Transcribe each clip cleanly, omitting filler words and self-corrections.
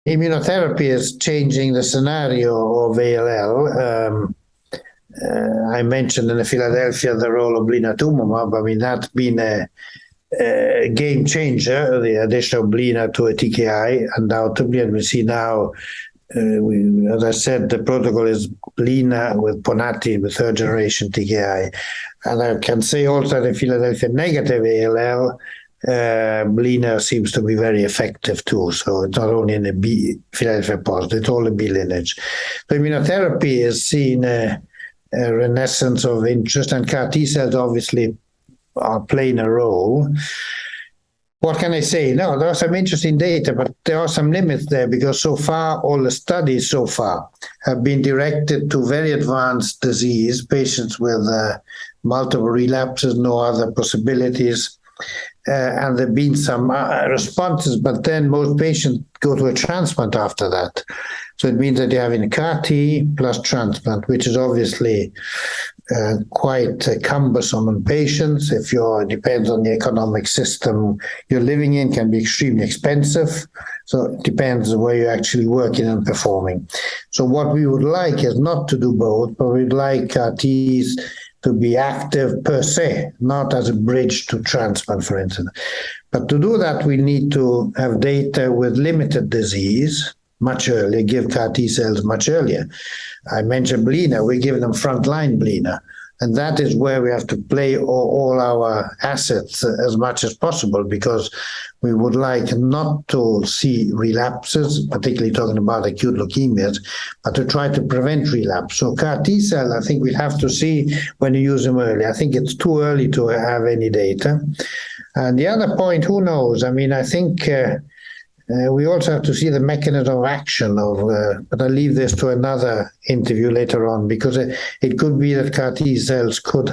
Immunotherapy is changing the scenario of ALL. I mentioned in Philadelphia the role of Blinatumomab. I mean, that's been a game changer, the addition of Blina to a TKI, undoubtedly. And we see now, as I said, the protocol is Blina with Ponatinib, with third generation TKI. And I can say also that in Philadelphia negative ALL, Blina seems to be very effective too. So it's not only in the B Philadelphia positive, it's all the B lineage. So immunotherapy is seen a renaissance of interest, and CAR T cells obviously are playing a role. What can I say? No, there are some interesting data, but there are some limits there because so far, all the studies so far have been directed to very advanced disease, patients with multiple relapses, no other possibilities. And there have been some responses, but then most patients go to a transplant after that. So it means that you're having CAR T plus transplant, which is obviously quite cumbersome on patients. If it depends on the economic system you're living in, can be extremely expensive. So it depends where you're actually working and performing. So what we would like is not to do both, but we'd like CAR Ts to be active per se, not as a bridge to transplant, for instance. But to do that, we need to have data with limited disease much earlier, give CAR T cells much earlier. I mentioned Blina, we give them frontline Blina. And that is where we have to play all our assets as much as possible, because we would like not to see relapses, particularly talking about acute leukemias, but to try to prevent relapse. So CAR T cell, I think we'll have to see when you use them early. I think it's too early to have any data. And the other point, who knows? I mean, I think we also have to see the mechanism of action but I'll leave this to another interview later on, because it could be that CAR T cells could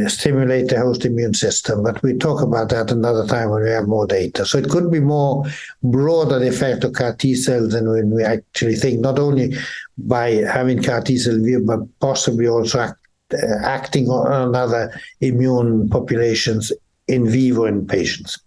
stimulate the host immune system, but we talk about that another time when we have more data. So it could be more broader the effect of CAR T cells than when we actually think, not only by having CAR T cell view, but possibly also acting on other immune populations in vivo in patients.